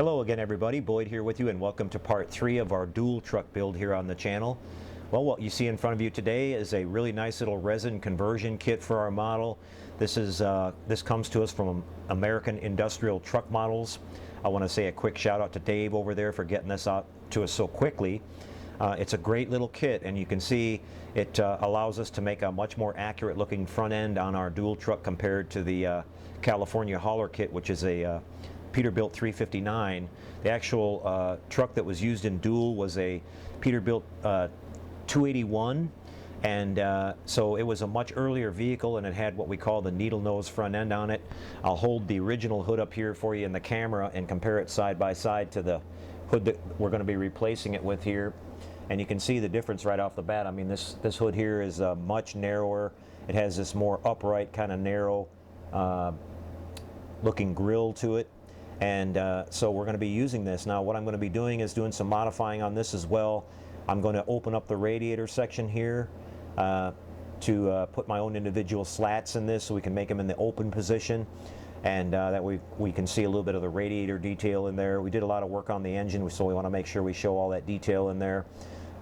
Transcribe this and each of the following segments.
Hello again everybody, Boyd here with you, and welcome to part 3 of our dual truck build here on the channel. Well, what you see in front of you today is a really nice little resin conversion kit for our model. This comes to us from American Industrial Truck Models. I want to say a quick shout out to Dave over there for getting this out to us so quickly. It's a great little kit, and you can see it allows us to make a much more accurate looking front end on our dual truck compared to the California hauler kit, which is a Peterbilt 359. The actual truck that was used in Duel was a Peterbilt 281, and so it was a much earlier vehicle, and it had what we call the needle nose front end on it. I'll hold the original hood up here for you in the camera and compare it side by side to the hood that we're going to be replacing it with here, and you can see the difference right off the bat. I mean, this hood here is much narrower. It has this more upright kind of narrow looking grill to it. And so we're going to be using this. Now what I'm going to be doing is doing some modifying on this as well. I'm going to open up the radiator section here to put my own individual slats in this so we can make them in the open position, and that we can see a little bit of the radiator detail in there. We did a lot of work on the engine, so we want to make sure we show all that detail in there.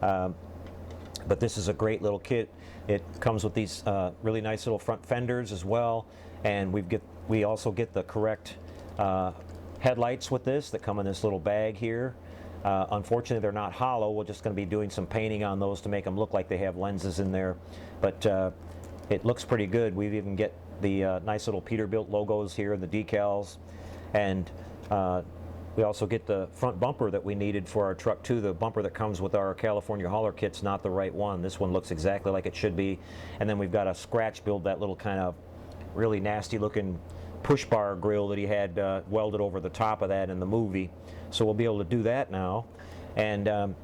But this is a great little kit. It comes with these really nice little front fenders as well, and we also get the correct headlights with this that come in this little bag here. Unfortunately, they're not hollow. We're just going to be doing some painting on those to make them look like they have lenses in there. But it looks pretty good. We even get the nice little Peterbilt logos here and the decals. And we also get the front bumper that we needed for our truck too. The bumper that comes with our California hauler kit's not the right one. This one looks exactly like it should be. And then we've got a scratch build, that little kind of really nasty looking push bar grill that he had welded over the top of that in the movie. So we'll be able to do that now. And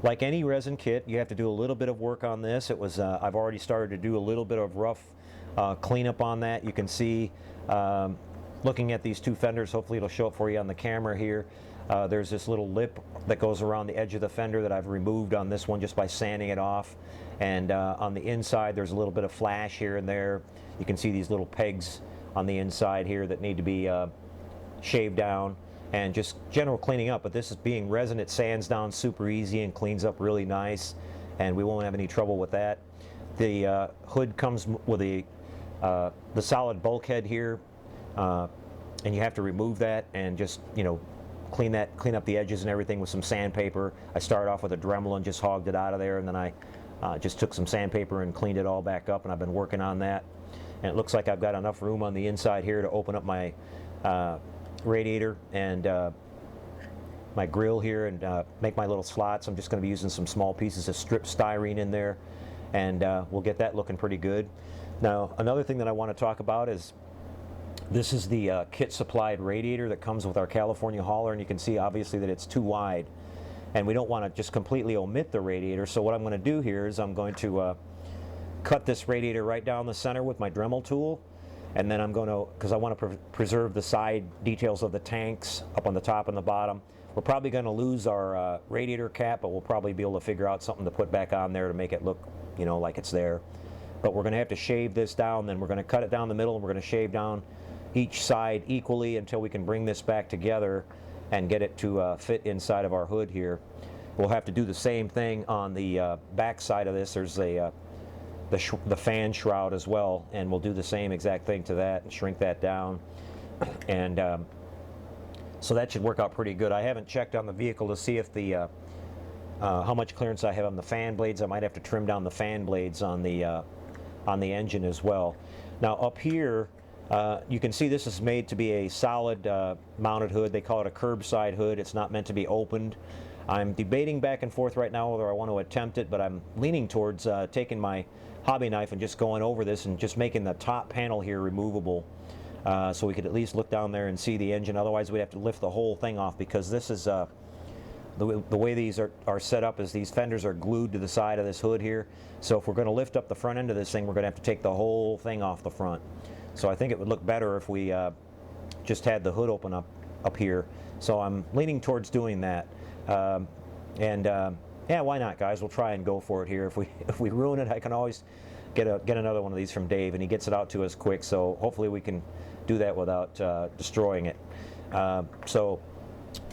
like any resin kit, you have to do a little bit of work on this. It was I've already started to do a little bit of rough cleanup on that. You can see looking at these two fenders, hopefully it'll show up for you on the camera here. There's this little lip that goes around the edge of the fender that I've removed on this one just by sanding it off. And on the inside there's a little bit of flash here and there. You can see these little pegs on the inside here that need to be shaved down, and just general cleaning up. But this is being resin, it sands down super easy and cleans up really nice, and we won't have any trouble with that. The hood comes with the solid bulkhead here, and you have to remove that and just, you know, clean up the edges and everything with some sandpaper. I started off with a Dremel and just hogged it out of there, and then I just took some sandpaper and cleaned it all back up, and I've been working on that. And it looks like I've got enough room on the inside here to open up my radiator and my grill here and make my little slots. I'm just going to be using some small pieces of strip styrene in there, and we'll get that looking pretty good. Now another thing that I want to talk about is this is the kit supplied radiator that comes with our California hauler, and you can see obviously that it's too wide, and we don't want to just completely omit the radiator. So what I'm going to do here is I'm going to cut this radiator right down the center with my Dremel tool, and then I'm going to, because I want to preserve the side details of the tanks up on the top and the bottom. We're probably going to lose our radiator cap, but we'll probably be able to figure out something to put back on there to make it look, you know, like it's there. But we're going to have to shave this down, then we're going to cut it down the middle, and we're going to shave down each side equally until we can bring this back together and get it to fit inside of our hood here. We'll have to do the same thing on the back side of this. There's the fan shroud as well, and we'll do the same exact thing to that and shrink that down, and so that should work out pretty good. I haven't checked on the vehicle to see if the how much clearance I have on the fan blades. I might have to trim down the fan blades on the engine as well. Now up here you can see this is made to be a solid mounted hood. They call it a curbside hood. It's not meant to be opened. I'm debating back and forth right now whether I want to attempt it, but I'm leaning towards taking my hobby knife and just going over this and just making the top panel here removable, so we could at least look down there and see the engine. Otherwise we'd have to lift the whole thing off, because this is the way these are set up is these fenders are glued to the side of this hood here. So if we're going to lift up the front end of this thing, we're going to have to take the whole thing off the front. So I think it would look better if we just had the hood open up here. So I'm leaning towards doing that. Yeah, why not, guys? We'll try and go for it here. If we ruin it, I can always get another one of these from Dave, and he gets it out to us quick. So hopefully we can do that without destroying it. So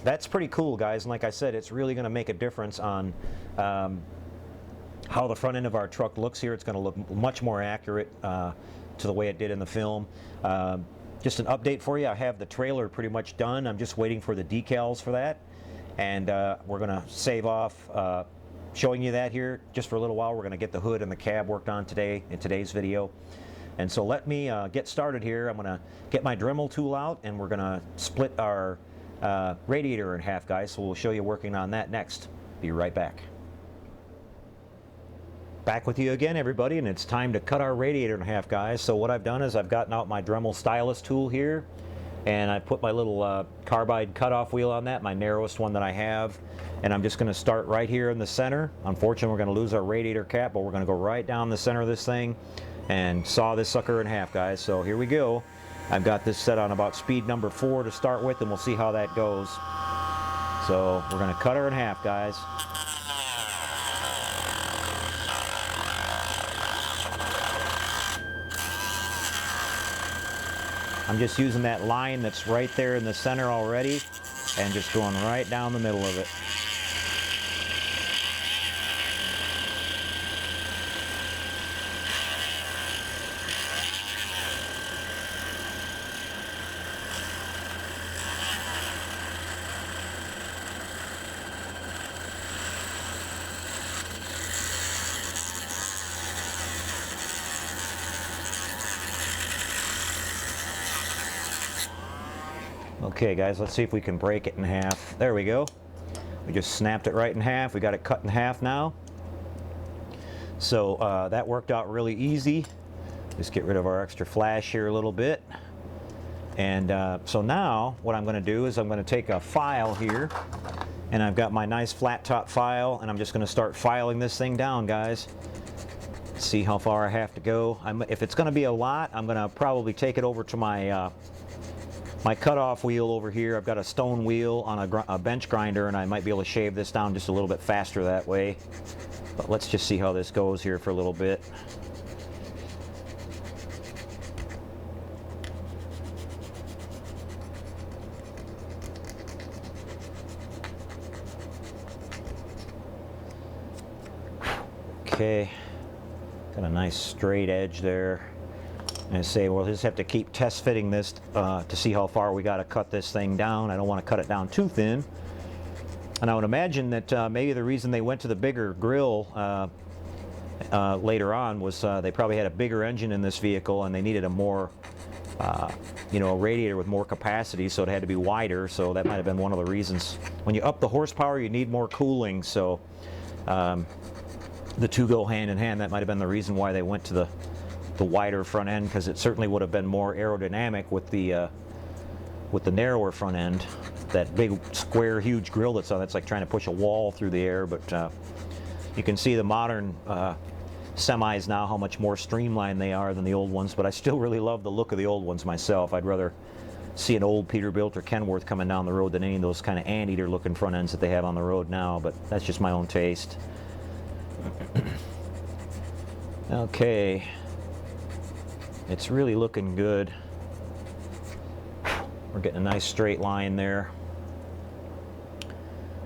that's pretty cool, guys, and like I said, it's really going to make a difference on how the front end of our truck looks here. It's going to look much more accurate to the way it did in the film. Just an update for you, I have the trailer pretty much done. I'm just waiting for the decals for that, and we're going to save off showing you that here just for a little while. We're going to get the hood and the cab worked on today in today's video. And so let me get started here. I'm going to get my Dremel tool out, and we're going to split our radiator in half, guys. So we'll show you working on that next. Be right back. Back with you again, everybody, and it's time to cut our radiator in half, guys. So what I've done is I've gotten out my Dremel stylus tool here, and I put my little carbide cutoff wheel on that, my narrowest one that I have, and I'm just going to start right here in the center. Unfortunately, we're going to lose our radiator cap, but we're going to go right down the center of this thing and saw this sucker in half, guys. So here we go. I've got this set on about speed number 4 to start with, and we'll see how that goes. So we're going to cut her in half, guys. I'm just using that line that's right there in the center already and just going right down the middle of it. Okay, guys, let's see if we can break it in half. There we go. We just snapped it right in half. We got it cut in half now. So that worked out really easy. Just get rid of our extra flash here a little bit. And so now what I'm going to do is I'm going to take a file here, and I've got my nice flat top file, and I'm just going to start filing this thing down, guys. See how far I have to go. If it's going to be a lot, I'm going to probably take it over to my my cutoff wheel over here. I've got a stone wheel on a bench grinder, and I might be able to shave this down just a little bit faster that way. But let's just see how this goes here for a little bit. Okay, got a nice straight edge there. And I say, well, just have to keep test fitting this to see how far we got to cut this thing down. I don't want to cut it down too thin. And I would imagine that maybe the reason they went to the bigger grill later on was they probably had a bigger engine in this vehicle, and they needed a more, you know, a radiator with more capacity, so it had to be wider. So that might have been one of the reasons. When you up the horsepower, you need more cooling. So the two go hand in hand. That might have been the reason why they went to the wider front end, because it certainly would have been more aerodynamic with the narrower front end. That big square huge grill that's on, that's like trying to push a wall through the air. But you can see the modern semis now, how much more streamlined they are than the old ones. But I still really love the look of the old ones myself. I'd rather see an old Peterbilt or Kenworth coming down the road than any of those kind of anteater looking front ends that they have on the road now. But that's just my own taste. Okay, it's really looking good. We're getting a nice straight line there.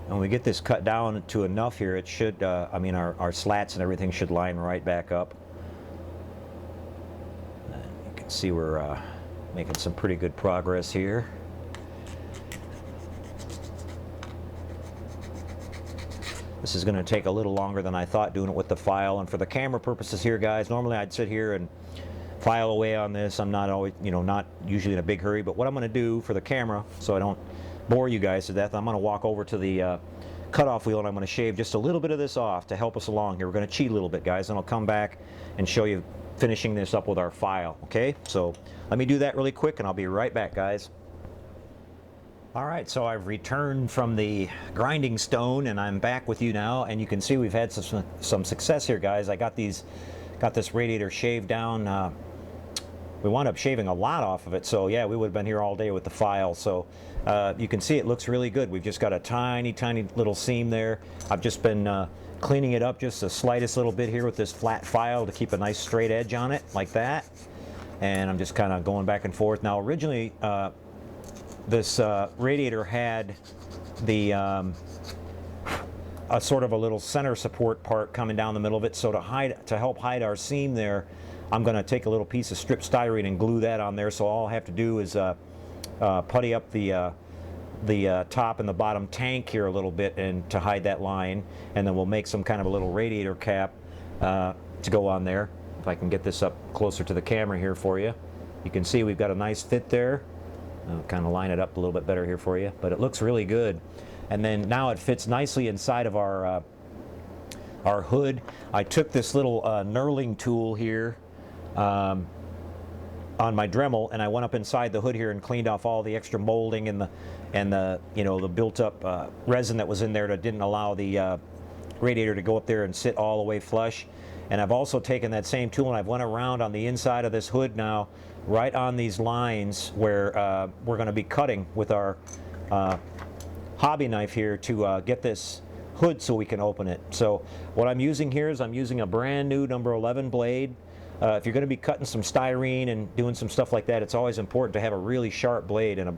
And when we get this cut down to enough here, it should, I mean, our slats and everything should line right back up. And you can see we're making some pretty good progress here. This is going to take a little longer than I thought doing it with the file, and for the camera purposes here, guys, normally I'd sit here and file away on this. I'm not always, you know, not usually in a big hurry, but what I'm going to do for the camera, so I don't bore you guys to death, I'm going to walk over to the cutoff wheel, and I'm going to shave just a little bit of this off to help us along here. We're going to cheat a little bit, guys, and I'll come back and show you finishing this up with our file, okay? So let me do that really quick, and I'll be right back, guys. All right, so I've returned from the grinding stone, and I'm back with you now, and you can see we've had some success here, guys. I got this radiator shaved down. We wound up shaving a lot off of it, so yeah, we would have been here all day with the file. So you can see it looks really good. We've just got a tiny, tiny little seam there. I've just been cleaning it up just the slightest little bit here with this flat file to keep a nice straight edge on it, like that. And I'm just kind of going back and forth. Now, originally, this radiator had the a sort of a little center support part coming down the middle of it. So to help hide our seam there, I'm going to take a little piece of strip styrene and glue that on there. So all I have to do is putty up the top and the bottom tank here a little bit and to hide that line, and then we'll make some kind of a little radiator cap to go on there. If I can get this up closer to the camera here for you, you can see we've got a nice fit there. I'll kind of line it up a little bit better here for you, but it looks really good. And then now it fits nicely inside of our hood. I took this little knurling tool here on my Dremel, and I went up inside the hood here and cleaned off all the extra molding and the you know, the built-up resin that was in there that didn't allow the radiator to go up there and sit all the way flush. And I've also taken that same tool and I've went around on the inside of this hood now, right on these lines where we're going to be cutting with our hobby knife here to get this hood so we can open it. So what I'm using here is I'm using a brand new number 11 blade. If you're going to be cutting some styrene and doing some stuff like that, it's always important to have a really sharp blade, and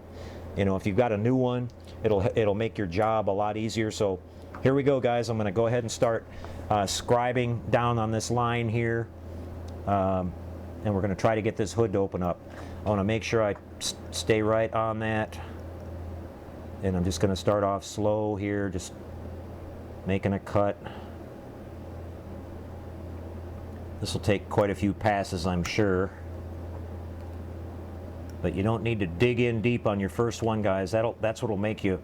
you know, if you've got a new one, it'll make your job a lot easier. So here we go, guys. I'm going to go ahead and start scribing down on this line here, and we're going to try to get this hood to open up. I want to make sure I stay right on that, and I'm just going to start off slow here, just making a cut. This will take quite a few passes, I'm sure, but you don't need to dig in deep on your first one, guys. That's what'll make you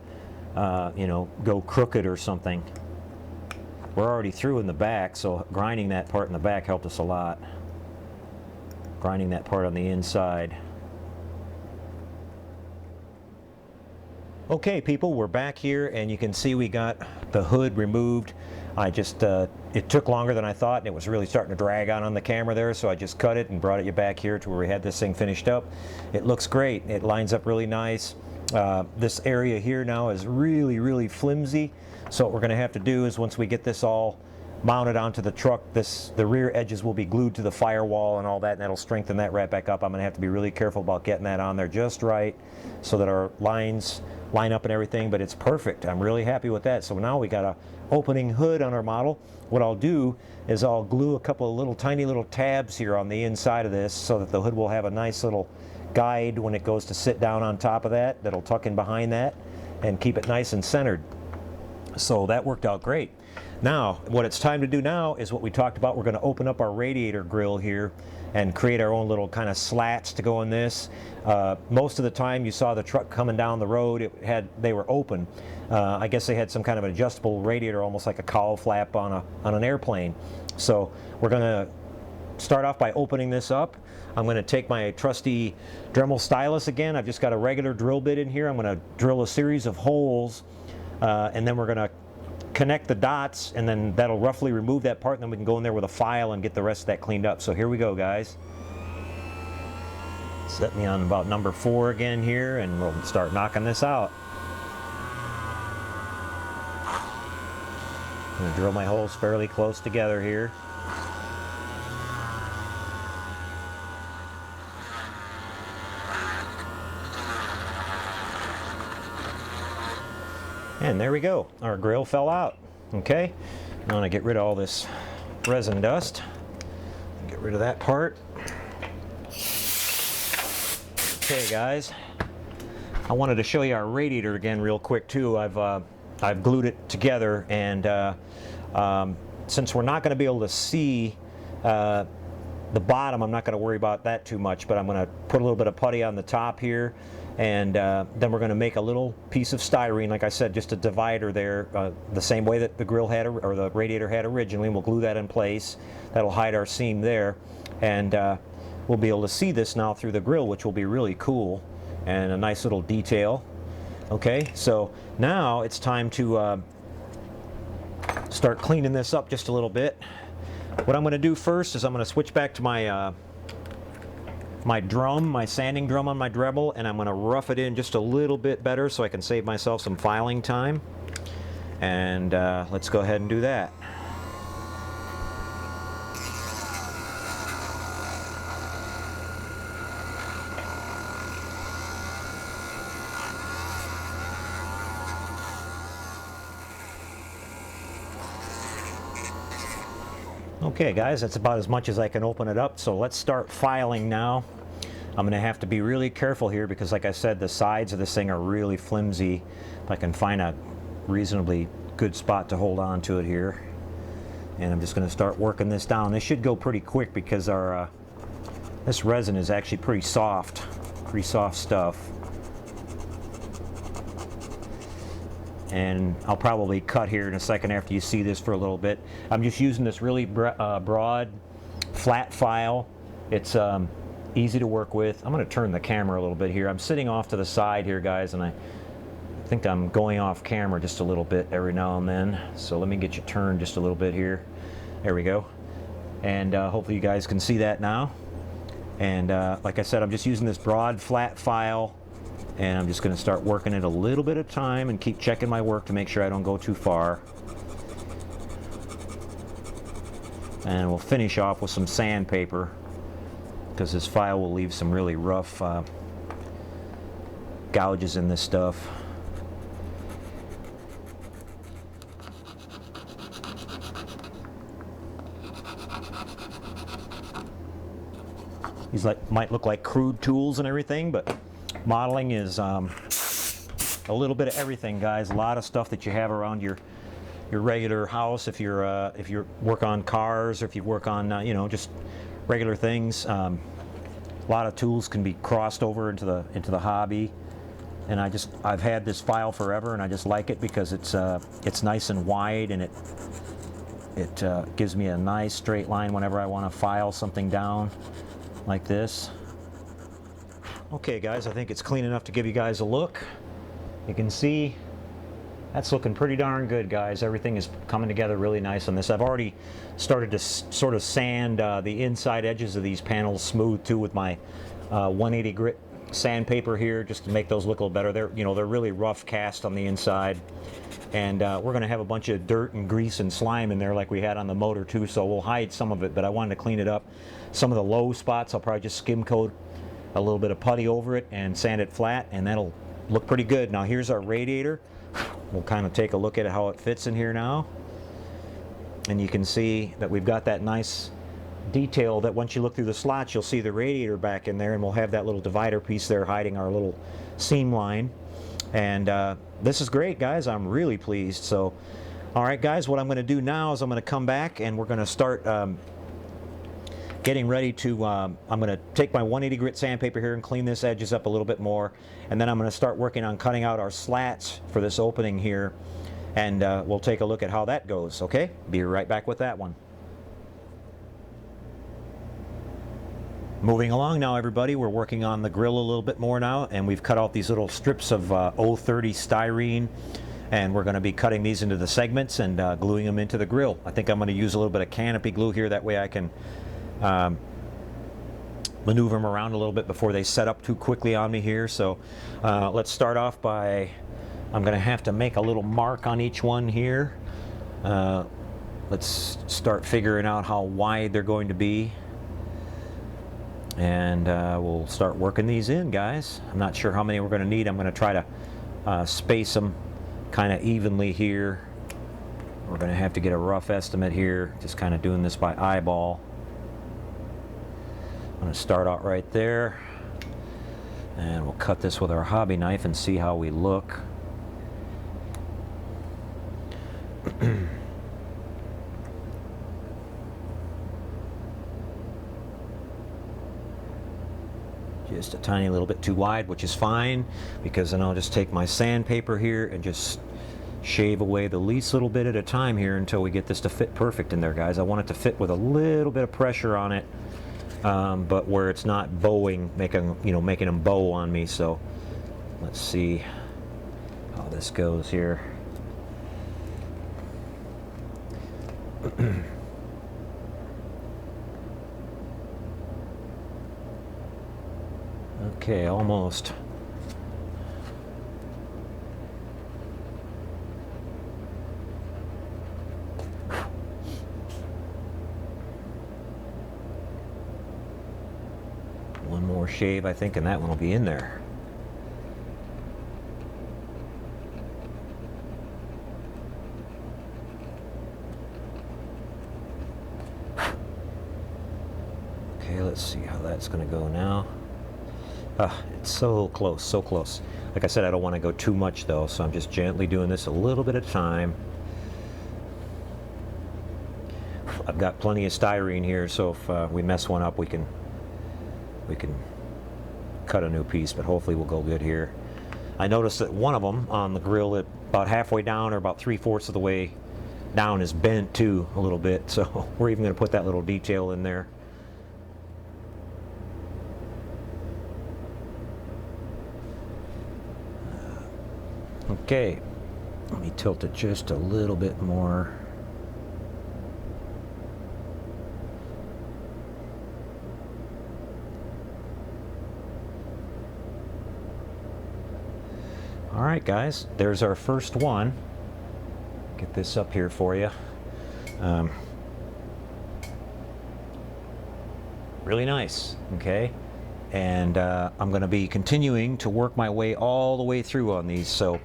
you know, go crooked or something. We're already through in the back, so grinding that part in the back helped us a lot. Grinding that part on the inside. Okay, people, we're back here, and you can see we got the hood removed. I just, it took longer than I thought, and it was really starting to drag on the camera there, so I just cut it and brought it back here to where we had this thing finished up. It looks great. It lines up really nice. This area here now is really, really flimsy, so what we're going to have to do is once we get this all mounted onto the truck, the rear edges will be glued to the firewall and all that, and that'll strengthen that right back up. I'm going to have to be really careful about getting that on there just right so that our lines line up and everything, but it's perfect. I'm really happy with that. So now we got a opening hood on our model. What I'll do is I'll glue a couple of little tiny little tabs here on the inside of this so that the hood will have a nice little guide when it goes to sit down on top of that. That'll tuck in behind that and keep it nice and centered. So that worked out great. Now what it's time to do now is what we talked about. We're going to open up our radiator grill here and create our own little kind of slats to go in this. Most of the time you saw the truck coming down the road, they were open. I guess they had some kind of adjustable radiator, almost like a cowl flap on an airplane. So we're going to start off by opening this up. I'm going to take my trusty Dremel stylus again. I've just got a regular drill bit in here. I'm going to drill a series of holes, and then we're going to connect the dots, and then that'll roughly remove that part, and then we can go in there with a file and get the rest of that cleaned up. So here we go, guys. Set me on about number 4 again here, and we'll start knocking this out. I'm going to drill my holes fairly close together here. And there we go. Our grill fell out. Okay. I want to get rid of all this resin dust. Get rid of that part. Okay, guys. I wanted to show you our radiator again real quick too. I've glued it together, and since we're not going to be able to see the bottom, I'm not going to worry about that too much, but I'm going to put a little bit of putty on the top here, and then we're going to make a little piece of styrene, like I said, just a divider there, the same way that the grill had, or the radiator had originally. We'll glue that in place. That'll hide our seam there, and we'll be able to see this now through the grill, which will be really cool and a nice little detail. Okay, so now it's time to start cleaning this up just a little bit. What I'm going to do first is I'm going to switch back to my my sanding drum on my Dremel, and I'm going to rough it in just a little bit better so I can save myself some filing time. And let's go ahead and do that. Okay guys, that's about as much as I can open it up, so let's start filing now. I'm going to have to be really careful here because, like I said, the sides of this thing are really flimsy. If I can find a reasonably good spot to hold on to it here. And I'm just going to start working this down. This should go pretty quick because our this resin is actually pretty soft stuff. And I'll probably cut here in a second after you see this for a little bit. I'm just using this really broad, flat file. It's easy to work with. I'm going to turn the camera a little bit here. I'm sitting off to the side here, guys, and I think I'm going off camera just a little bit every now and then. So let me get you turned just a little bit here. There we go. And hopefully you guys can see that now. And like I said, I'm just using this broad, flat file, and I'm just going to start working it a little bit at a time and keep checking my work to make sure I don't go too far. And we'll finish off with some sandpaper, because this file will leave some really rough gouges in this stuff. These might look like crude tools and everything, but modeling is a little bit of everything, guys. A lot of stuff that you have around your regular house. If you work on cars, or if you work on you know, just regular things. A lot of tools can be crossed over into the hobby, and I've had this file forever, and I just like it because it's nice and wide, and it gives me a nice straight line whenever I want to file something down like this. Okay guys, I think it's clean enough to give you guys a look. You can see that's looking pretty darn good, guys. Everything is coming together really nice on this. I've already started to sort of sand the inside edges of these panels smooth too with my 180 grit sandpaper here, just to make those look a little better. They're really rough cast on the inside, and we're going to have a bunch of dirt and grease and slime in there like we had on the motor too, so we'll hide some of it, but I wanted to clean it up. Some of the low spots I'll probably just skim coat a little bit of putty over it and sand it flat, and that'll look pretty good. Now here's our radiator. We'll kind of take a look at how it fits in here now, and you can see that we've got that nice detail that once you look through the slots, you'll see the radiator back in there, and we'll have that little divider piece there hiding our little seam line. And this is great, guys. I'm really pleased. So all right guys, what I'm going to do now is I'm going to come back and we're going to start getting ready to, I'm going to take my 180 grit sandpaper here and clean this edges up a little bit more, and then I'm going to start working on cutting out our slats for this opening here, and we'll take a look at how that goes. Okay, be right back with that one. Moving along now, everybody, we're working on the grill a little bit more now, and we've cut out these little strips of 030 styrene, and we're going to be cutting these into the segments and gluing them into the grill. I think I'm going to use a little bit of canopy glue here, that way I can maneuver them around a little bit before they set up too quickly on me here. So let's start off by, I'm going to have to make a little mark on each one here. Let's start figuring out how wide they're going to be, and we'll start working these in, guys. I'm not sure how many we're going to need. I'm going to try to space them kind of evenly here. We're going to have to get a rough estimate here, just kind of doing this by eyeball. I'm going to start out right there, and we'll cut this with our hobby knife and see how we look. Just a tiny little bit too wide, which is fine, because then I'll just take my sandpaper here and just shave away the least little bit at a time here until we get this to fit perfect in there, guys. I want it to fit with a little bit of pressure on it, but where it's not bowing, making them bow on me. So let's see how this goes here. Okay, almost. One more shave, I think, and that one will be in there. Okay, let's see how that's going to go now. It's so close, so close. Like I said, I don't want to go too much though, so I'm just gently doing this a little bit at a time. I've got plenty of styrene here, so if we mess one up, we can cut a new piece, but hopefully we'll go good here. I noticed that one of them on the grill, at about halfway down or about 3/4 of the way down, is bent too a little bit, so we're even going to put that little detail in there. Okay, let me tilt it just a little bit more. All right, guys, there's our first one. Get this up here for you. Really nice, okay? And I'm going to be continuing to work my way all the way through on these, so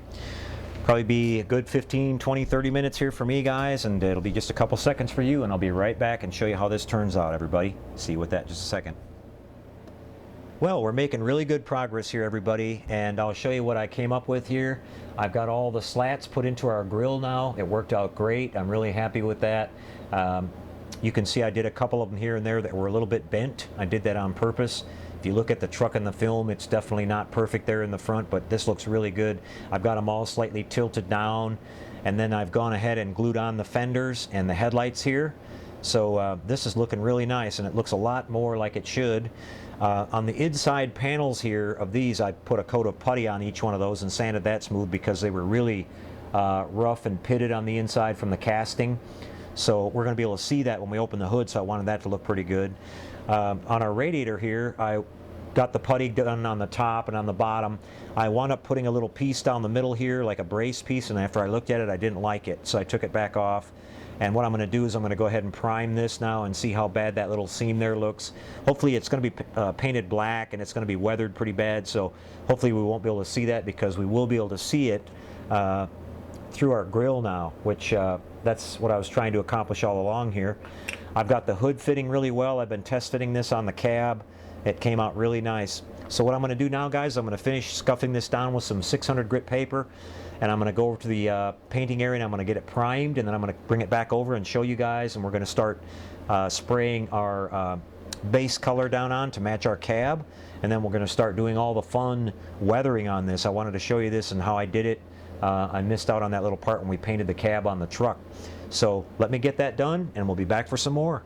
probably be a good 15, 20, 30 minutes here for me, guys, and it'll be just a couple seconds for you, and I'll be right back and show you how this turns out, everybody. See you with that in just a second. Well, we're making really good progress here, everybody, and I'll show you what I came up with here. I've got all the slats put into our grill now. It worked out great. I'm really happy with that. You can see I did a couple of them here and there that were a little bit bent. I did that on purpose. If you look at the truck in the film, it's definitely not perfect there in the front, but this looks really good. I've got them all slightly tilted down, and then I've gone ahead and glued on the fenders and the headlights here. So this is looking really nice, and it looks a lot more like it should. On the inside panels here of these, I put a coat of putty on each one of those and sanded that smooth because they were really rough and pitted on the inside from the casting. So we're going to be able to see that when we open the hood, so I wanted that to look pretty good. On our radiator here, I got the putty done on the top and on the bottom. I wound up putting a little piece down the middle here, like a brace piece, and after I looked at it, I didn't like it, so I took it back off. And what I'm going to do is I'm going to go ahead and prime this now and see how bad that little seam there looks. Hopefully it's going to be painted black, and it's going to be weathered pretty bad, so hopefully we won't be able to see that, because we will be able to see it through our grill now, which that's what I was trying to accomplish all along here. I've got the hood fitting really well. I've been test fitting this on the cab. It came out really nice. So what I'm going to do now, guys, I'm going to finish scuffing this down with some 600 grit paper, and I'm going to go over to the painting area, and I'm going to get it primed, and then I'm going to bring it back over and show you guys, and we're going to start spraying our base color down on to match our cab, and then we're going to start doing all the fun weathering on this. I wanted to show you this and how I did it. I missed out on that little part when we painted the cab on the truck. So let me get that done, and we'll be back for some more.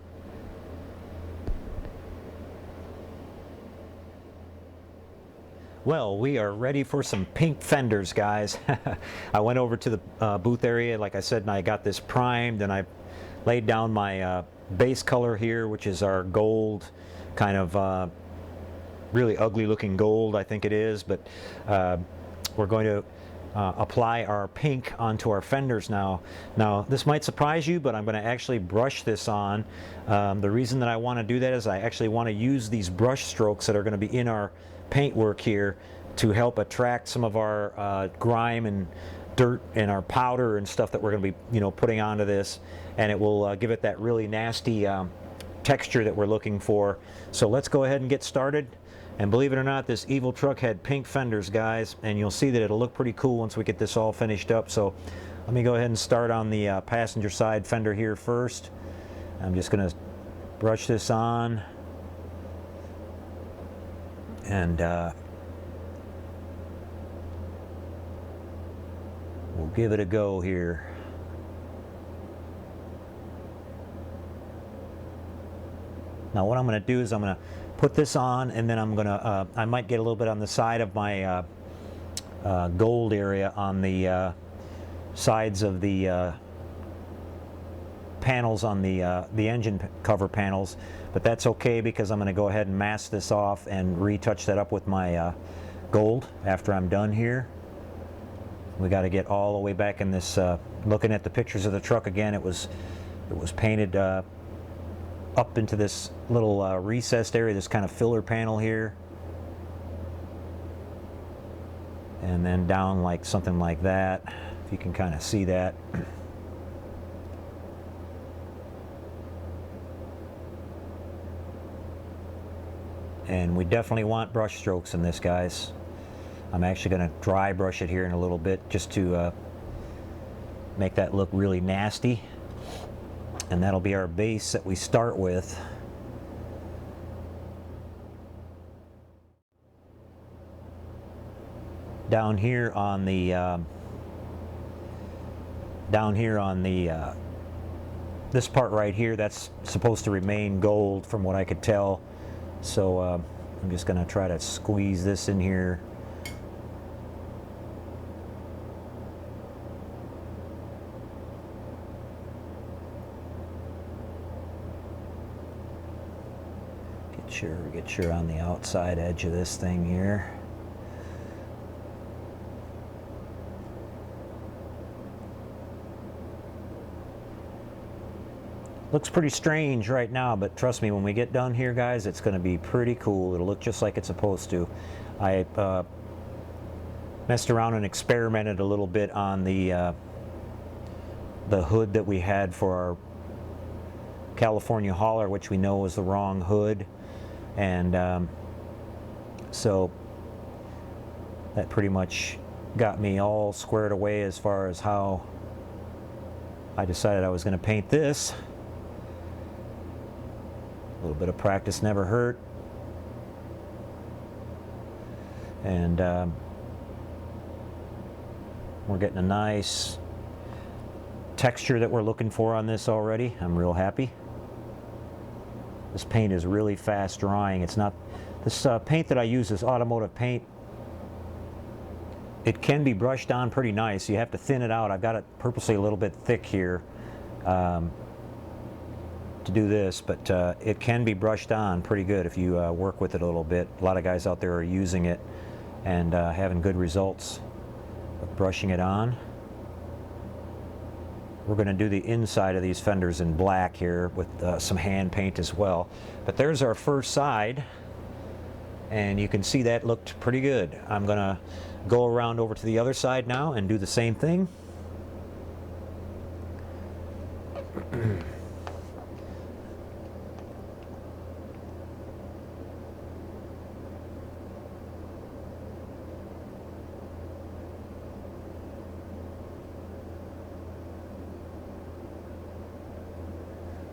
Well, we are ready for some pink fenders, guys. I went over to the booth area, like I said, and I got this primed, and I laid down my base color here, which is our gold, kind of really ugly looking gold, I think it is, but we're going to apply our pink onto our fenders now. Now, this might surprise you, but I'm going to actually brush this on. The reason that I want to do that is I actually want to use these brush strokes that are going to be in our paintwork here to help attract some of our grime and dirt and our powder and stuff that we're going to be, putting onto this, and it will give it that really nasty texture that we're looking for. So let's go ahead and get started. And believe it or not, this evil truck had pink fenders, guys, and you'll see that it'll look pretty cool once we get this all finished up. So let me go ahead and start on the passenger side fender here first. I'm just going to brush this on, and we'll give it a go here. Now what I'm going to do is I'm going to put this on, and then I'm going to, I might get a little bit on the side of my gold area on the sides of the panels on the engine cover panels, but that's okay because I'm going to go ahead and mask this off and retouch that up with my gold after I'm done here. We got to get all the way back in this, looking at the pictures of the truck again, it was painted up into this little recessed area, this kind of filler panel here, and then down like something like that, if you can kind of see that. And we definitely want brush strokes in this, guys. I'm actually going to dry brush it here in a little bit just to make that look really nasty. And that'll be our base that we start with. Down here on the this part right here, that's supposed to remain gold from what I could tell. So I'm just going to try to squeeze this in here. Get sure on the outside edge of this thing here. Looks pretty strange right now, but trust me, when we get done here, guys, it's going to be pretty cool. It'll look just like it's supposed to. I messed around and experimented a little bit on the hood that we had for our California hauler, which we know was the wrong hood, and so that pretty much got me all squared away as far as how I decided I was going to paint this. A little bit of practice never hurt. And we're getting a nice texture that we're looking for on this already. I'm real happy. This paint is really fast drying. It's not, this paint that I use is automotive paint. It can be brushed on pretty nice. You have to thin it out. I've got it purposely a little bit thick here to do this, but it can be brushed on pretty good if you work with it a little bit. A lot of guys out there are using it and having good results of brushing it on. We're going to do the inside of these fenders in black here with some hand paint as well. But there's our first side, and you can see that looked pretty good. I'm going to go around over to the other side now and do the same thing.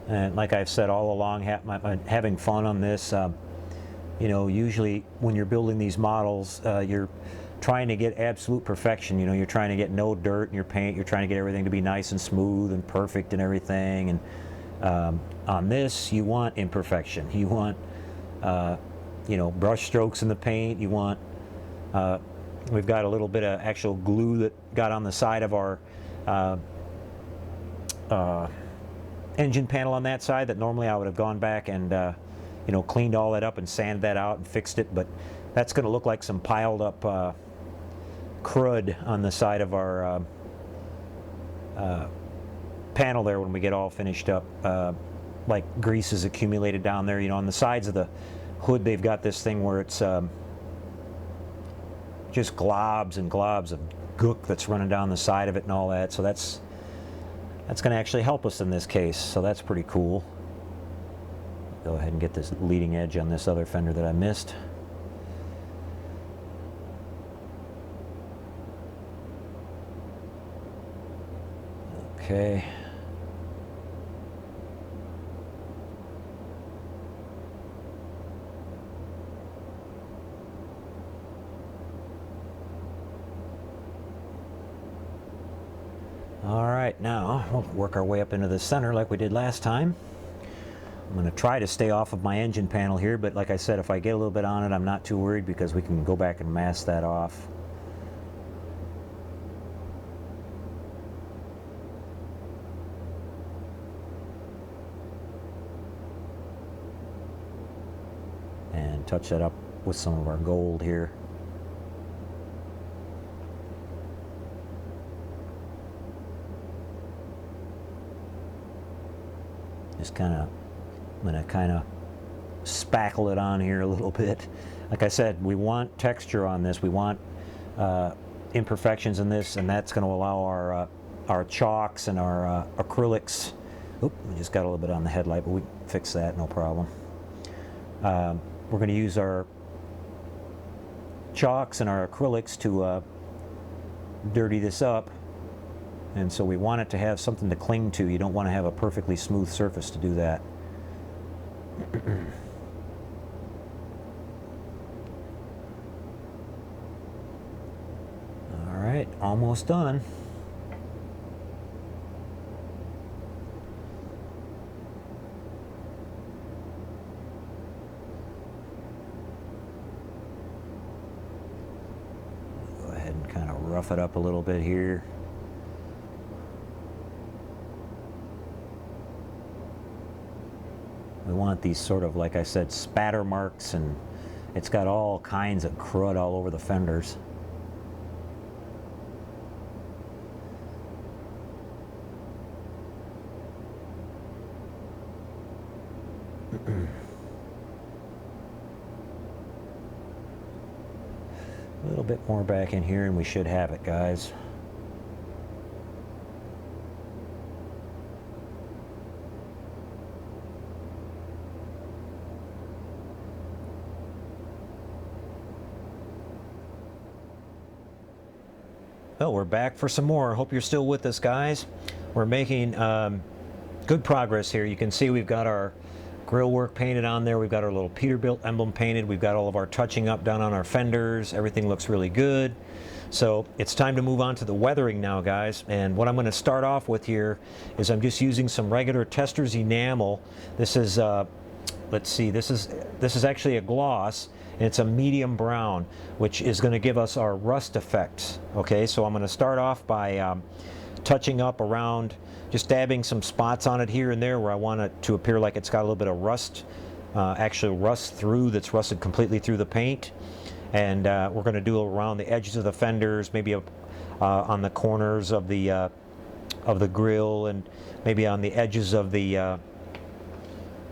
And like I've said all along, having fun on this. You know, usually when you're building these models, you're trying to get absolute perfection. You know, you're trying to get no dirt in your paint. You're trying to get everything to be nice and smooth and perfect and everything. And on this, you want imperfection. You want, you know, brush strokes in the paint. You want, we've got a little bit of actual glue that got on the side of our engine panel on that side that normally I would have gone back and you know, cleaned all that up and sanded that out and fixed it, but that's going to look like some piled up crud on the side of our panel there when we get all finished up. Like grease is accumulated down there. You know, on the sides of the hood they've got this thing where it's just globs and globs of gook that's running down the side of it and all that. So that's going to actually help us in this case, so that's pretty cool. Go ahead and get this leading edge on this other fender that I missed. Okay. All right, now we'll work our way up into the center like we did last time. I'm going to try to stay off of my engine panel here, but like I said, if I get a little bit on it, I'm not too worried because we can go back and mask that off. And touch that up with some of our gold here. Just I'm going to kind of spackle it on here a little bit. Like I said, we want texture on this. We want imperfections in this, and that's going to allow our chalks and our acrylics. Oop, we just got a little bit on the headlight, but we can fix that, no problem. we're going to use our chalks and our acrylics to dirty this up, and so we want it to have something to cling to. You don't want to have a perfectly smooth surface to do that. All right, almost done. Rough it up a little bit here. We want these sort of, like I said, spatter marks, and it's got all kinds of crud all over the fenders. A little bit more back in here and we should have it, guys. Well, we're back for some more. Hope you're still with us, guys. We're making good progress here. You can see we've got our grill work painted on there. We've got our little Peterbilt emblem painted. We've got all of our touching up done on our fenders. Everything looks really good. So it's time to move on to the weathering now, guys. And what I'm going to start off with here is I'm just using some regular Testors enamel. This is, let's see, this is actually a gloss, and it's a medium brown, which is going to give us our rust effects. Okay, so I'm going to start off by touching up around, just dabbing some spots on it here and there where I want it to appear like it's got a little bit of rust, actually rust through, that's rusted completely through the paint. And we're going to do around the edges of the fenders, maybe on the corners of the grill, and maybe on the edges of the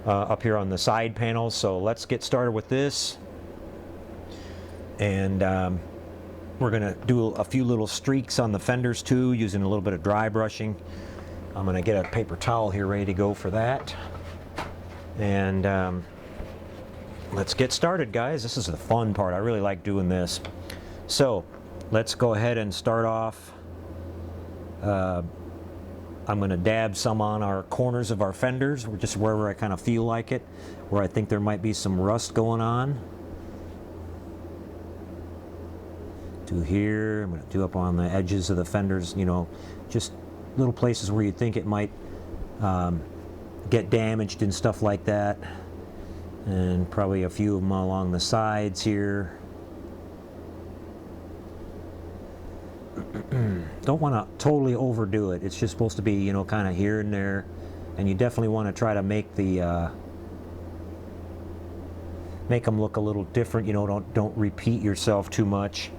up here on the side panels. So let's get started with this. And we're going to do a few little streaks on the fenders too, using a little bit of dry brushing. I'm going to get a paper towel here ready to go for that. And let's get started, guys. This is the fun part. I really like doing this. So let's go ahead and start off. I'm going to dab some on our corners of our fenders, just wherever I kind of feel like it, where I think there might be some rust going on. Do here. I'm going to do up on the edges of the fenders, you know, just little places where you think it might get damaged and stuff like that. And probably a few of them along the sides here. Don't want to totally overdo it. It's just supposed to be, you know, kind of here and there. And you definitely want to try to make the make them look a little different. You know, don't repeat yourself too much.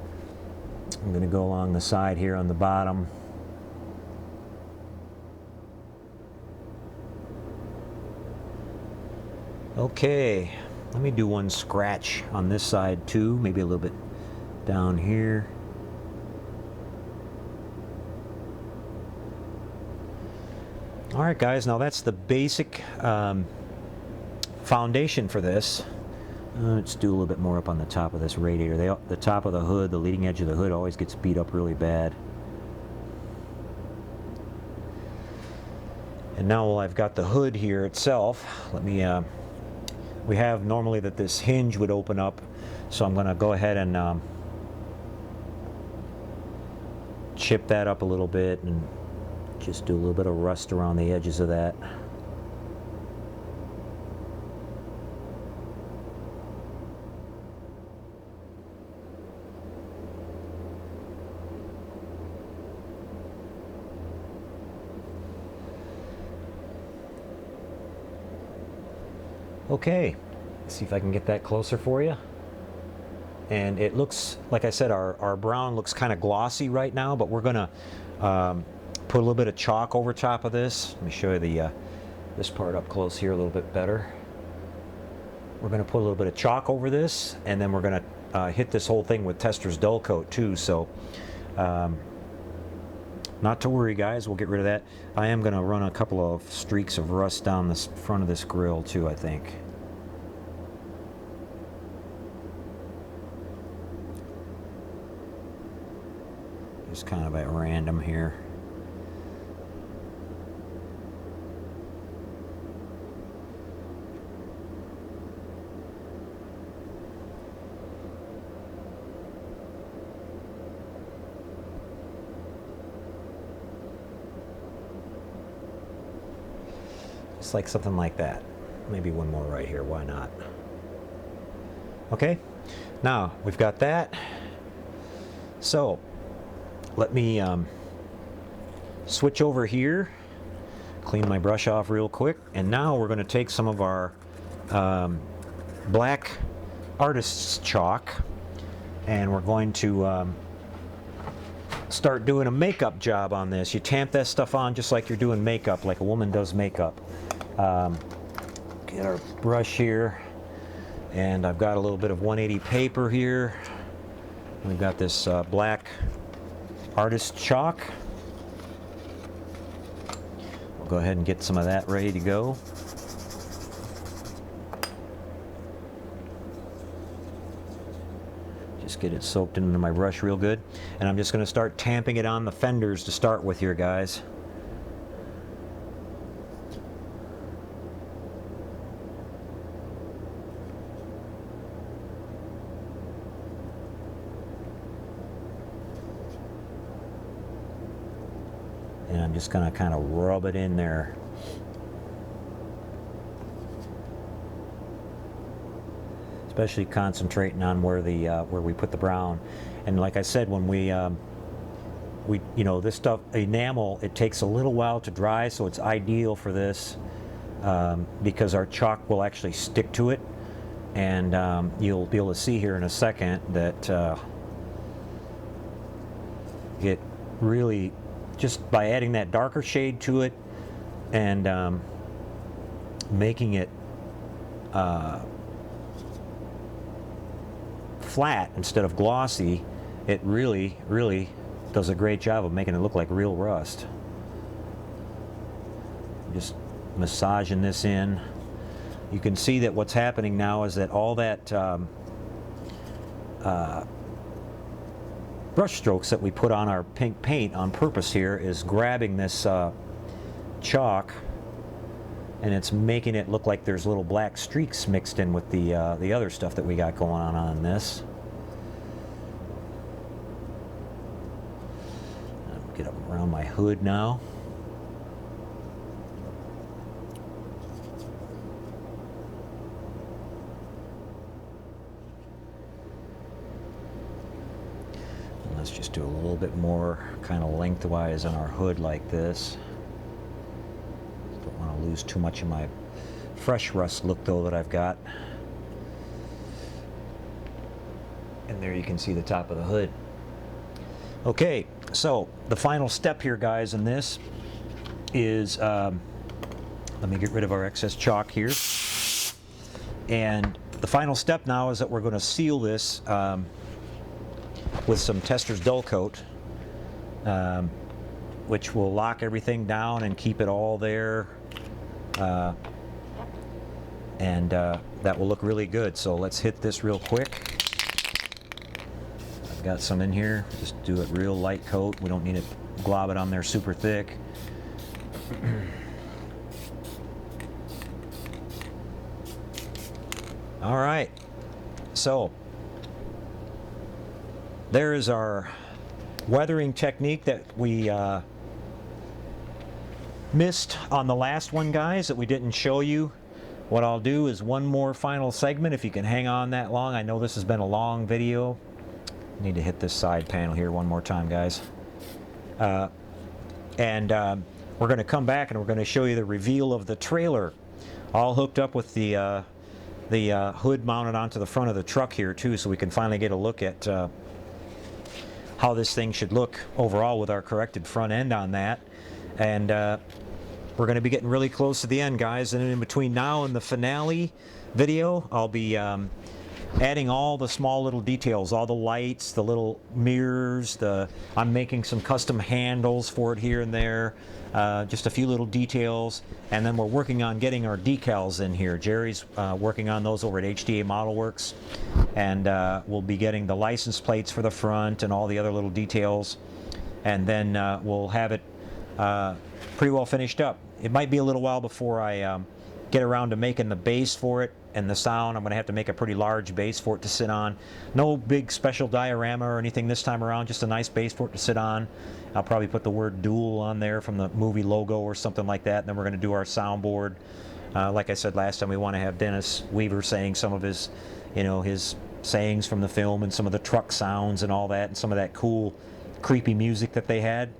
I'm going to go along the side here on the bottom. Okay, let me do one scratch on this side too, maybe a little bit down here. All right, guys, now that's the basic foundation for this. Let's do a little bit more up on the top of this radiator. The top of the hood, the leading edge of the hood always gets beat up really bad. And now while I've got the hood here itself, let me, we have normally that this hinge would open up, so I'm going to go ahead and chip that up a little bit and just do a little bit of rust around the edges of that. Okay, let's see if I can get that closer for you. And it looks, like I said, our brown looks kind of glossy right now, but we're going to put a little bit of chalk over top of this. Let me show you this part up close here a little bit better. We're going to put a little bit of chalk over this, and then we're going to hit this whole thing with Testors Dull Coat too. So not to worry, guys, we'll get rid of that. I am going to run a couple of streaks of rust down this front of this grill too, I think. just kind of at random here. Just like something like that. Maybe one more right here, why not? Okay, now we've got that. So let me switch over here, clean my brush off real quick, and now we're going to take some of our black artist's chalk and we're going to start doing a makeup job on this. You tamp that stuff on just like you're doing makeup, like a woman does makeup. Get our brush here, and I've got a little bit of 180 paper here. We've got this black artist chalk. We'll go ahead and get some of that ready to go. Just get it soaked into my brush real good, and I'm just going to start tamping it on the fenders to start with here, guys. And I'm just going to kind of rub it in there. Especially concentrating on where the where we put the brown. And like I said, when we you know, this stuff, enamel, it takes a little while to dry, so it's ideal for this because our chalk will actually stick to it. And you'll be able to see here in a second that it really, just by adding that darker shade to it and making it flat instead of glossy, it really does a great job of making it look like real rust. Just massaging this in. You can see that what's happening now is that all that brush strokes that we put on our pink paint on purpose here is grabbing this chalk, and it's making it look like there's little black streaks mixed in with the other stuff that we got going on this. Get up around my hood now. Let's just do a little bit more kind of lengthwise on our hood like this. Don't want to lose too much of my fresh rust look though that I've got. And there you can see the top of the hood. Okay, so the final step here, guys, in this is, let me get rid of our excess chalk here. And the final step now is that we're going to seal this with some Tester's Dull Coat, which will lock everything down and keep it all there, and that will look really good. So let's hit this real quick. I've got some in here. Just do it real light coat. We don't need to glob it on there super thick. All right, so there is our weathering technique that we missed on the last one, guys, that we didn't show you. What I'll do is one more final segment, if you can hang on that long. I know this has been a long video. Need to hit this side panel here one more time, guys. We're going to come back and we're going to show you the reveal of the trailer, all hooked up with the hood mounted onto the front of the truck here too, so we can finally get a look at how this thing should look overall with our corrected front end on that. And we're going to be getting really close to the end, guys, and in between now and the finale video, I'll be adding all the small little details, all the lights, the little mirrors, I'm making some custom handles for it here and there, just a few little details, and then we're working on getting our decals in here. Jerry's working on those over at HDA Model Works, and we'll be getting the license plates for the front and all the other little details. and then we'll have it pretty well finished up. It might be a little while before I get around to making the base for it and the sound. I'm going to have to make a pretty large base for it to sit on. No big special diorama or anything this time around, just a nice base for it to sit on. I'll probably put the word Duel on there from the movie logo or something like that, and then we're going to do our soundboard. Like I said last time, we want to have Dennis Weaver saying some of his, his sayings from the film and some of the truck sounds and all that, and some of that cool, creepy music that they had.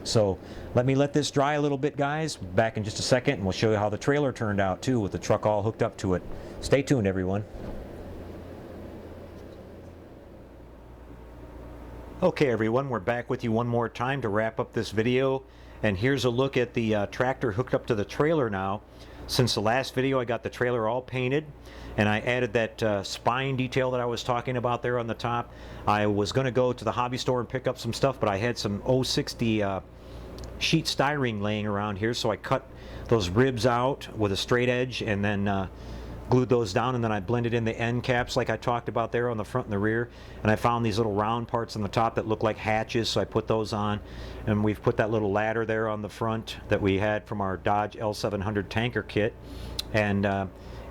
So let this dry a little bit, guys. Back in just a second, and we'll show you how the trailer turned out too, with the truck all hooked up to it. Stay tuned, everyone. Okay, everyone, we're back with you one more time to wrap up this video, and here's a look at the tractor hooked up to the trailer now. Since the last video, I got the trailer all painted, and I added that spine detail that I was talking about there on the top. I was going to go to the hobby store and pick up some stuff, but I had some 060 sheet styrene laying around here, so I cut those ribs out with a straight edge and then glued those down, and then I blended in the end caps like I talked about there on the front and the rear, and I found these little round parts on the top that look like hatches, so I put those on, and we've put that little ladder there on the front that we had from our Dodge L700 tanker kit, and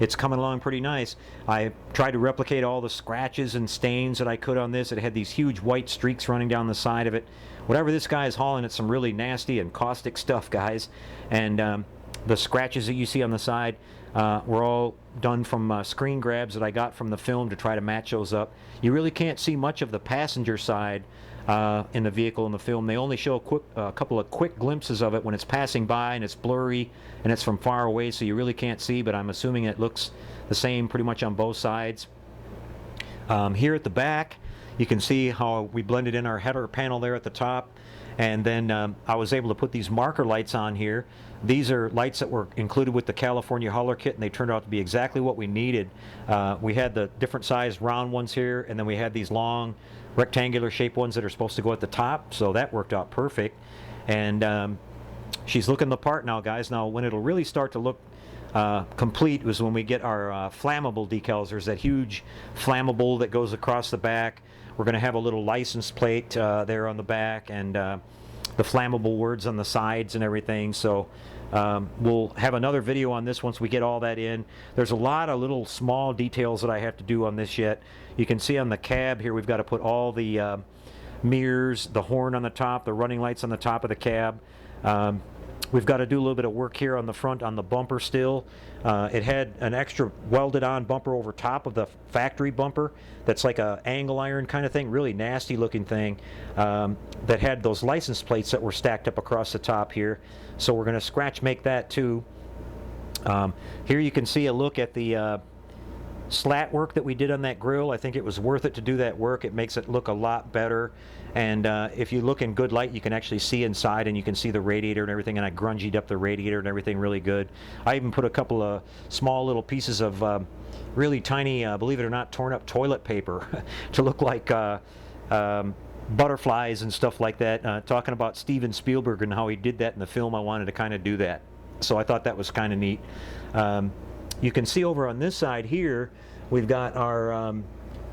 it's coming along pretty nice. I tried to replicate all the scratches and stains that I could on this. It had these huge white streaks running down the side of it. Whatever this guy is hauling, it's some really nasty and caustic stuff, guys, and the scratches that you see on the side were all done from screen grabs that I got from the film to try to match those up. You really can't see much of the passenger side in the vehicle in the film. They only show a couple of quick glimpses of it when it's passing by, and it's blurry and it's from far away, so you really can't see, but I'm assuming it looks the same pretty much on both sides. Here at the back, you can see how we blended in our header panel there at the top, and then I was able to put these marker lights on here. These are lights that were included with the California hauler kit, and they turned out to be exactly what we needed. We had the different sized round ones here, and then we had these long rectangular shaped ones that are supposed to go at the top, so that worked out perfect. And she's looking the part now, guys. Now when it'll really start to look complete was when we get our flammable decals. There's that huge flammable that goes across the back. We're going to have a little license plate there on the back, and the flammable words on the sides and everything. So we'll have another video on this once we get all that in. There's a lot of little small details that I have to do on this yet. You can see on the cab here we've got to put all the mirrors, the horn on the top, the running lights on the top of the cab. We've got to do a little bit of work here on the front on the bumper still. It had an extra welded on bumper over top of the factory bumper that's like a angle iron kind of thing, really nasty looking thing, that had those license plates that were stacked up across the top here. So we're going to scratch make that too. Here you can see a look at the slat work that we did on that grill. I think it was worth it to do that work. It makes it look a lot better, and if you look in good light you can actually see inside, and you can see the radiator and everything, and I grungied up the radiator and everything really good. I even put a couple of small little pieces of really tiny, believe it or not, torn up toilet paper to look like butterflies and stuff like that. Talking about Steven Spielberg and how he did that in the film, I wanted to kind of do that, so I thought that was kind of neat. You can see over on this side here, we've got our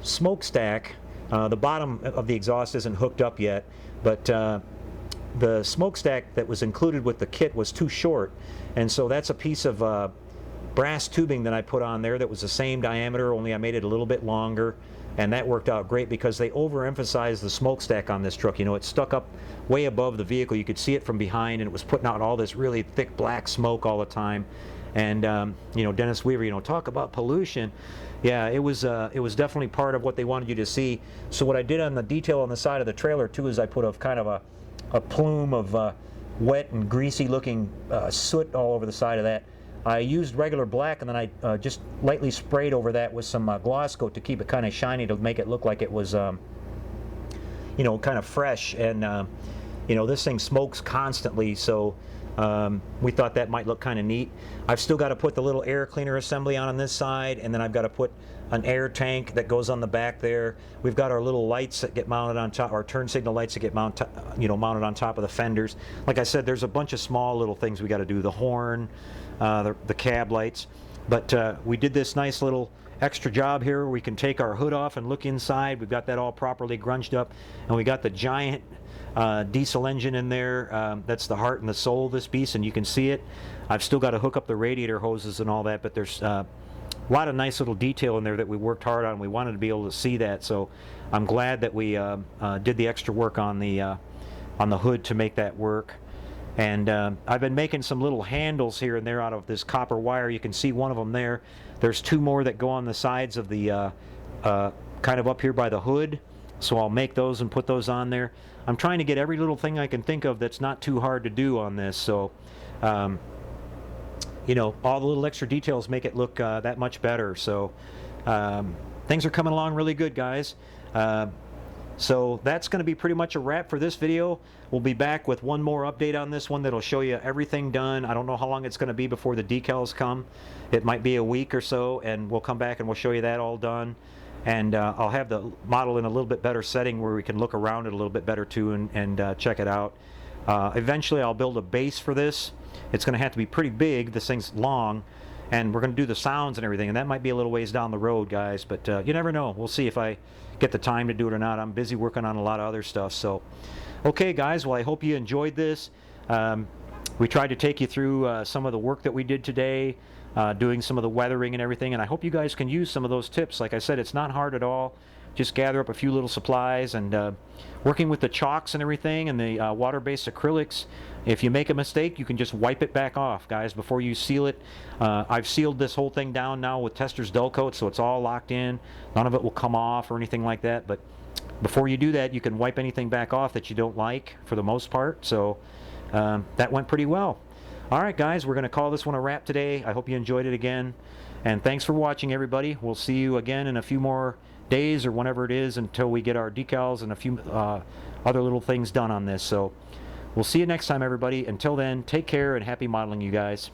smokestack. The bottom of the exhaust isn't hooked up yet, but the smokestack that was included with the kit was too short, and so that's a piece of brass tubing that I put on there that was the same diameter, only I made it a little bit longer, and that worked out great because they overemphasized the smokestack on this truck. You know, it stuck up way above the vehicle. You could see it from behind, and it was putting out all this really thick black smoke all the time. And you know, Dennis Weaver, you know, talk about pollution. Yeah, it was definitely part of what they wanted you to see. So what I did on the detail on the side of the trailer too is I put a kind of a plume of wet and greasy looking soot all over the side of that. I used regular black, and then I just lightly sprayed over that with some gloss coat to keep it kind of shiny, to make it look like it was you know, kind of fresh. And you know, this thing smokes constantly, so we thought that might look kind of neat. I've still got to put the little air cleaner assembly on this side, and then I've got to put an air tank that goes on the back there. We've got our little lights that get mounted on top, our turn signal lights that get mounted on top of the fenders. Like I said, there's a bunch of small little things we got to do. The horn, the cab lights. But we did this nice little extra job here where we can take our hood off and look inside. We've got that all properly grunged up, and we got the giant diesel engine in there. That's the heart and the soul of this beast, and you can see it. I've still got to hook up the radiator hoses and all that, but there's a lot of nice little detail in there that we worked hard on. We wanted to be able to see that, so I'm glad that we did the extra work on the hood to make that work. And I've been making some little handles here and there out of this copper wire. You can see one of them there. There's two more that go on the sides of the kind of up here by the hood, so I'll make those and put those on there. I'm trying to get every little thing I can think of that's not too hard to do on this, so you know, all the little extra details make it look that much better. So things are coming along really good, guys. So that's going to be pretty much a wrap for this video. We'll be back with one more update on this one that'll show you everything done. I don't know how long it's going to be before the decals come. It might be a week or so, and we'll come back and we'll show you that all done. And I'll have the model in a little bit better setting where we can look around it a little bit better too and check it out. Eventually I'll build a base for this. It's going to have to be pretty big. This thing's long, and we're going to do the sounds and everything, and that might be a little ways down the road, guys, but you never know. We'll see if I get the time to do it or not. I'm busy working on a lot of other stuff. So okay, guys, well, I hope you enjoyed this. We tried to take you through some of the work that we did today, doing some of the weathering and everything, and I hope you guys can use some of those tips. Like I said, it's not hard at all. Just gather up a few little supplies, and working with the chalks and everything and the water-based acrylics, if you make a mistake, you can just wipe it back off, guys, before you seal it. I've sealed this whole thing down now with Tester's Dull Coat, so it's all locked in. None of it will come off or anything like that, but before you do that, you can wipe anything back off that you don't like, for the most part. So that went pretty well. All right, guys, we're going to call this one a wrap today. I hope you enjoyed it again, and thanks for watching, everybody. We'll see you again in a few more days or whenever it is, until we get our decals and a few other little things done on this. So we'll see you next time, everybody. Until then, take care and happy modeling, you guys.